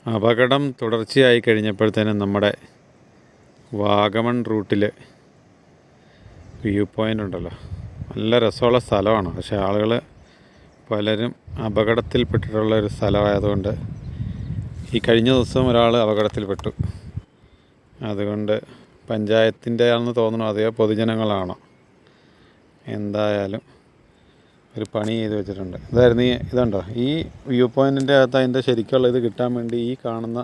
അപകടം തുടർച്ചയായി കഴിഞ്ഞപ്പോഴത്തേനും നമ്മുടെ വാഗമൺ റൂട്ടിൽ വ്യൂ പോയിൻ്റ് ഉണ്ടല്ലോ, നല്ല രസമുള്ള സ്ഥലമാണ്. പക്ഷേ ആളുകൾ പലരും അപകടത്തിൽപ്പെട്ടിട്ടുള്ള ഒരു സ്ഥലമായതുകൊണ്ട് ഈ കഴിഞ്ഞ ദിവസം ഒരാൾ അപകടത്തിൽപ്പെട്ടു. അതുകൊണ്ട് പഞ്ചായത്തിൻ്റെ ആണെന്ന് തോന്നുന്നു, അതേ പൊതുജനങ്ങളാണോ എന്തായാലും ഒരു പണി ചെയ്ത് വെച്ചിട്ടുണ്ട്. ഇതായിരുന്നു ഇതുണ്ടോ, ഈ വ്യൂ പോയിൻറ്റിൻ്റെ അകത്ത് അതിൻ്റെ ശരിക്കുള്ള ഇത് കിട്ടാൻ വേണ്ടി ഈ കാണുന്ന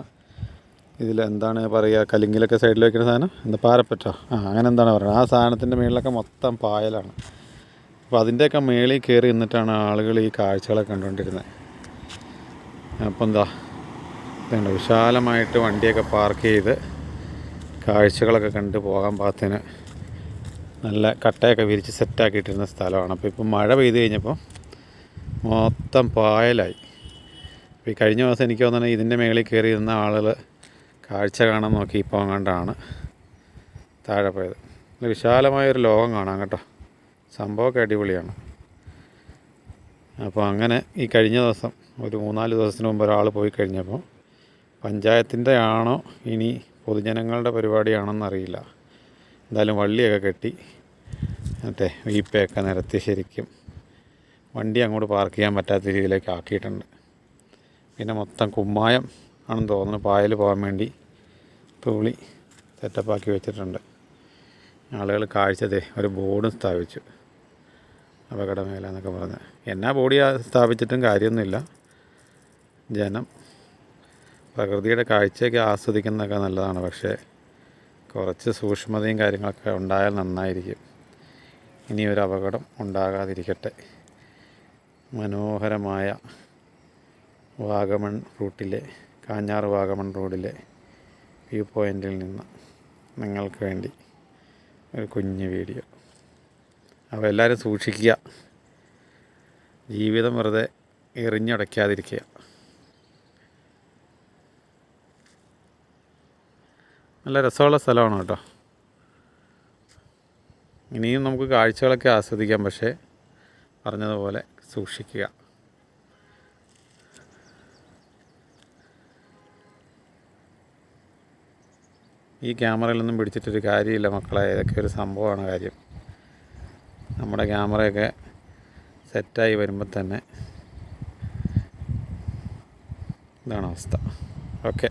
ഇതിൽ എന്താണ് പറയുക, കലിങ്ങിലൊക്കെ സൈഡിൽ വയ്ക്കുന്ന സാധനം, എന്താ പാരപ്പറ്റോ, അങ്ങനെ എന്താണ് പറയുക, ആ സാധനത്തിൻ്റെ മുകളിലൊക്കെ മൊത്തം പായലാണ്. അപ്പോൾ അതിൻ്റെയൊക്കെ മുകളിൽ കയറി നിന്നിട്ടാണ് ആളുകൾ ഈ കാഴ്ചകളൊക്കെ കണ്ടുകൊണ്ടിരുന്നത്. അപ്പോൾ ഇതുണ്ട്, വിശാലമായിട്ട് വണ്ടിയൊക്കെ പാർക്ക് ചെയ്ത് കാഴ്ചകളൊക്കെ കണ്ട് പോകാൻ പാകത്തിന് നല്ല കട്ടയൊക്കെ വിരിച്ച് സെറ്റാക്കിയിട്ടിരുന്ന സ്ഥലമാണ്. അപ്പോൾ ഇപ്പം മഴ പെയ്ത് കഴിഞ്ഞപ്പോൾ മൊത്തം പായലായി. അപ്പോൾ ഈ കഴിഞ്ഞ ദിവസം എനിക്ക് തോന്നുന്നത് ഇതിൻ്റെ മുകളിൽ കയറി ഇരുന്ന ആളുകൾ കാഴ്ച കാണാൻ നോക്കി ഇപ്പോൾ അങ്ങാണ്ടാണ് താഴെ പോയത്. വിശാലമായൊരു ലോകം കാണാം കേട്ടോ, സംഭവമൊക്കെ അടിപൊളിയാണ്. അപ്പോൾ അങ്ങനെ ഈ കഴിഞ്ഞ ദിവസം ഒരു 3-4 ദിവസത്തിന് മുമ്പ് ഒരാൾ പോയി കഴിഞ്ഞപ്പോൾ പഞ്ചായത്തിൻ്റെ ആണോ ഇനി പൊതുജനങ്ങളുടെ പരിപാടിയാണെന്നറിയില്ല, എന്തായാലും വള്ളിയൊക്കെ കെട്ടി മറ്റേ വീപ്പയൊക്കെ നിരത്തി ശരിക്കും വണ്ടി അങ്ങോട്ട് പാർക്ക് ചെയ്യാൻ പറ്റാത്ത രീതിയിലേക്ക് ആക്കിയിട്ടുണ്ട്. പിന്നെ മൊത്തം കുമ്മായം ആണെന്ന് തോന്നുന്നു, പായൽ പോകാൻ വേണ്ടി തൂളി സെറ്റപ്പാക്കി വെച്ചിട്ടുണ്ട്. ആളുകൾ കാഴ്ചതേ ഒരു ബോർഡും സ്ഥാപിച്ചു, അപകടമേല എന്നൊക്കെ പറഞ്ഞ്. എന്നാ ബോഡി സ്ഥാപിച്ചിട്ടും കാര്യമൊന്നുമില്ല. ജനം പ്രകൃതിയുടെ കാഴ്ചയൊക്കെ ആസ്വദിക്കുന്നതൊക്കെ നല്ലതാണ്, പക്ഷേ കുറച്ച് സൂക്ഷ്മതയും കാര്യങ്ങളൊക്കെ ഉണ്ടായാൽ നന്നായിരിക്കും. ഇനിയൊരു അപകടം ഉണ്ടാകാതിരിക്കട്ടെ. മനോഹരമായ വാഗമൺ റൂട്ടിലെ കാഞ്ഞാറ് വാഗമൺ റോഡിലെ വ്യൂ പോയിൻറ്റിൽ നിന്ന് നിങ്ങൾക്ക് വേണ്ടി ഒരു കുഞ്ഞു വീഡിയോ. അപ്പോൾ എല്ലാവരും സൂക്ഷിക്കുക, ജീവിതം വെറുതെ എറിഞ്ഞടയ്ക്കാതിരിക്കുക. നല്ല രസമുള്ള സ്ഥലമാണ് കേട്ടോ. ഇനിയും നമുക്ക് കാഴ്ചകളൊക്കെ ആസ്വദിക്കാം, പക്ഷേ പറഞ്ഞതുപോലെ സൂക്ഷിക്കുക. ഈ ക്യാമറയിലൊന്നും പിടിച്ചിട്ടൊരു കാര്യമില്ല മക്കളെ, ഇതൊക്കെ ഒരു സംഭവമാണ് കാര്യം. നമ്മുടെ ക്യാമറയൊക്കെ സെറ്റായി വരുമ്പോൾ തന്നെ ഇതാണ് അവസ്ഥ. ഓക്കെ.